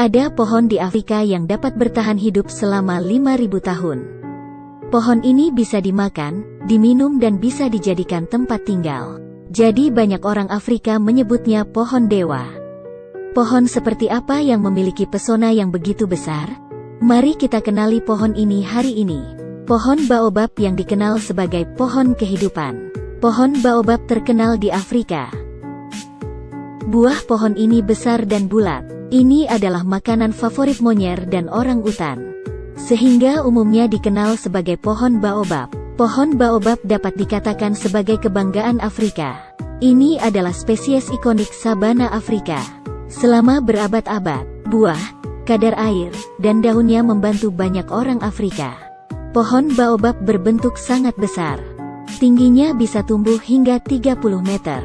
Ada pohon di Afrika yang dapat bertahan hidup selama 5.000 tahun. Pohon ini bisa dimakan, diminum dan bisa dijadikan tempat tinggal. Jadi banyak orang Afrika menyebutnya pohon dewa. Pohon seperti apa yang memiliki pesona yang begitu besar? Mari kita kenali pohon ini hari ini. Pohon baobab yang dikenal sebagai pohon kehidupan. Pohon baobab terkenal di Afrika. Buah pohon ini besar dan bulat. Ini adalah makanan favorit monyer dan orang utan. Sehingga umumnya dikenal sebagai pohon baobab. Pohon baobab dapat dikatakan sebagai kebanggaan Afrika. Ini adalah spesies ikonik sabana Afrika. Selama berabad-abad, buah, kadar air, dan daunnya membantu banyak orang Afrika. Pohon baobab berbentuk sangat besar. Tingginya bisa tumbuh hingga 30 meter.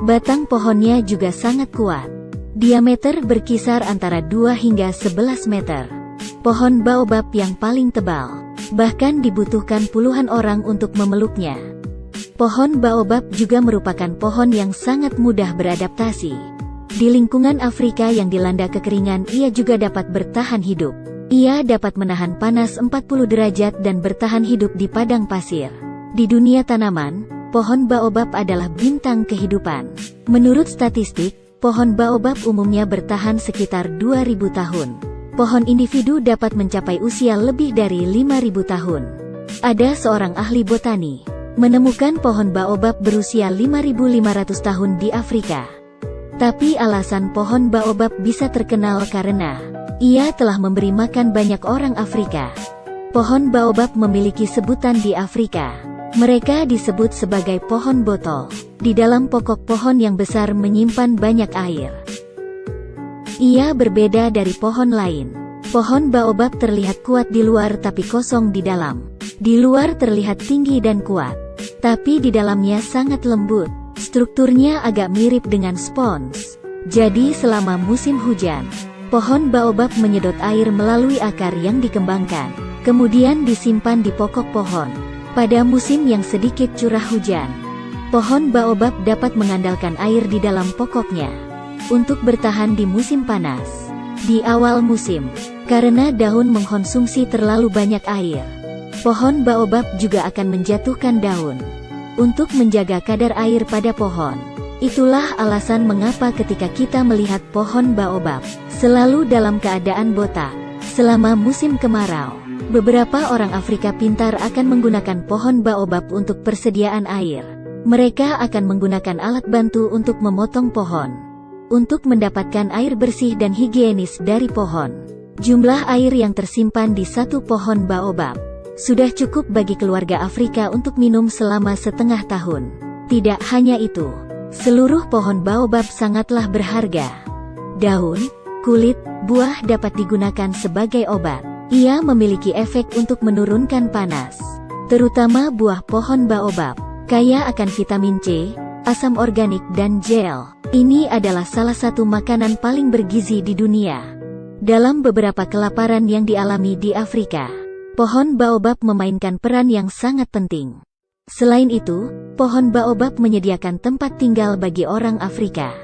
Batang pohonnya juga sangat kuat. Diameter berkisar antara 2 hingga 11 meter. Pohon baobab yang paling tebal. Bahkan dibutuhkan puluhan orang untuk memeluknya. Pohon baobab juga merupakan pohon yang sangat mudah beradaptasi. Di lingkungan Afrika yang dilanda kekeringan, ia juga dapat bertahan hidup. Ia dapat menahan panas 40 derajat dan bertahan hidup di padang pasir. Di dunia tanaman, pohon baobab adalah bintang kehidupan. Menurut statistik, pohon baobab umumnya bertahan sekitar 2.000 tahun. Pohon individu dapat mencapai usia lebih dari 5.000 tahun. Ada seorang ahli botani menemukan pohon baobab berusia 5.500 tahun di Afrika. Tapi alasan pohon baobab bisa terkenal karena ia telah memberi makan banyak orang Afrika. Pohon baobab memiliki sebutan di Afrika. Mereka disebut sebagai pohon botol. Di dalam pokok pohon yang besar menyimpan banyak air. Ia berbeda dari pohon lain. Pohon baobab terlihat kuat di luar tapi kosong di dalam. Di luar terlihat tinggi dan kuat, tapi di dalamnya sangat lembut. Strukturnya agak mirip dengan spons. Jadi selama musim hujan, pohon baobab menyedot air melalui akar yang dikembangkan, kemudian disimpan di pokok pohon. Pada musim yang sedikit curah hujan, pohon baobab dapat mengandalkan air di dalam pokoknya untuk bertahan di musim panas. Di awal musim, karena daun mengkonsumsi terlalu banyak air, pohon baobab juga akan menjatuhkan daun untuk menjaga kadar air pada pohon. Itulah alasan mengapa ketika kita melihat pohon baobab selalu dalam keadaan botak selama musim kemarau. Beberapa orang Afrika pintar akan menggunakan pohon baobab untuk persediaan air. Mereka akan menggunakan alat bantu untuk memotong pohon, untuk mendapatkan air bersih dan higienis dari pohon. Jumlah air yang tersimpan di satu pohon baobab sudah cukup bagi keluarga Afrika untuk minum selama setengah tahun. Tidak hanya itu, seluruh pohon baobab sangatlah berharga. Daun, kulit, buah dapat digunakan sebagai obat. Ia memiliki efek untuk menurunkan panas. Terutama buah pohon baobab, kaya akan vitamin C, asam organik dan gel. Ini adalah salah satu makanan paling bergizi di dunia. Dalam beberapa kelaparan yang dialami di Afrika, pohon baobab memainkan peran yang sangat penting. Selain itu, pohon baobab menyediakan tempat tinggal bagi orang Afrika.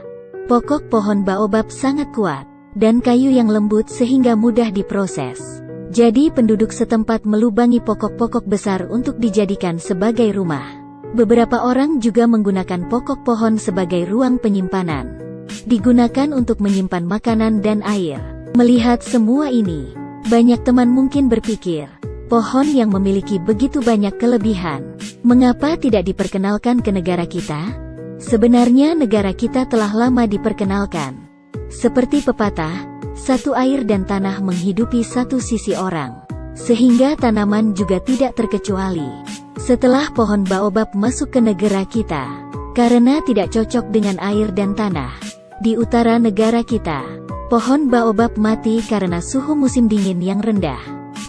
Pokok pohon baobab sangat kuat, dan kayu yang lembut sehingga mudah diproses. Jadi penduduk setempat melubangi pokok-pokok besar untuk dijadikan sebagai rumah. Beberapa orang juga menggunakan pokok pohon sebagai ruang penyimpanan. Digunakan untuk menyimpan makanan dan air. Melihat semua ini, banyak teman mungkin berpikir, pohon yang memiliki begitu banyak kelebihan, mengapa tidak diperkenalkan ke negara kita? Sebenarnya negara kita telah lama diperkenalkan. Seperti pepatah, satu air dan tanah menghidupi satu sisi orang. Sehingga tanaman juga tidak terkecuali. Setelah pohon baobab masuk ke negara kita, karena tidak cocok dengan air dan tanah. Di utara negara kita, pohon baobab mati karena suhu musim dingin yang rendah.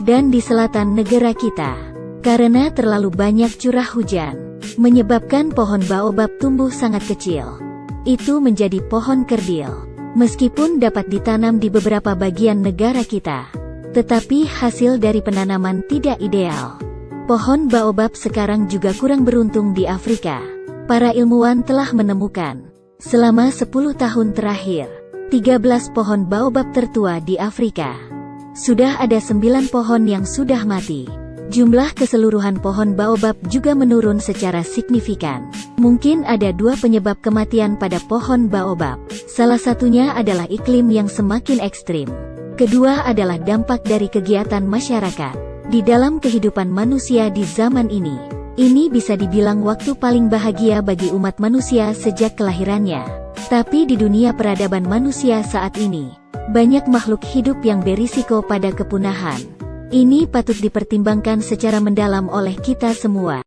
Dan di selatan negara kita, karena terlalu banyak curah hujan, menyebabkan pohon baobab tumbuh sangat kecil. Itu menjadi pohon kerdil. Meskipun dapat ditanam di beberapa bagian negara kita, tetapi hasil dari penanaman tidak ideal. Pohon baobab sekarang juga kurang beruntung di Afrika. Para ilmuwan telah menemukan, selama 10 tahun terakhir, 13 pohon baobab tertua di Afrika. Sudah ada 9 pohon yang sudah mati. Jumlah keseluruhan pohon baobab juga menurun secara signifikan. Mungkin ada 2 penyebab kematian pada pohon baobab. Salah satunya adalah iklim yang semakin ekstrim. Kedua adalah dampak dari kegiatan masyarakat di dalam kehidupan manusia di zaman ini. Ini bisa dibilang waktu paling bahagia bagi umat manusia sejak kelahirannya. Tapi di dunia peradaban manusia saat ini, banyak makhluk hidup yang berisiko pada kepunahan. Ini patut dipertimbangkan secara mendalam oleh kita semua.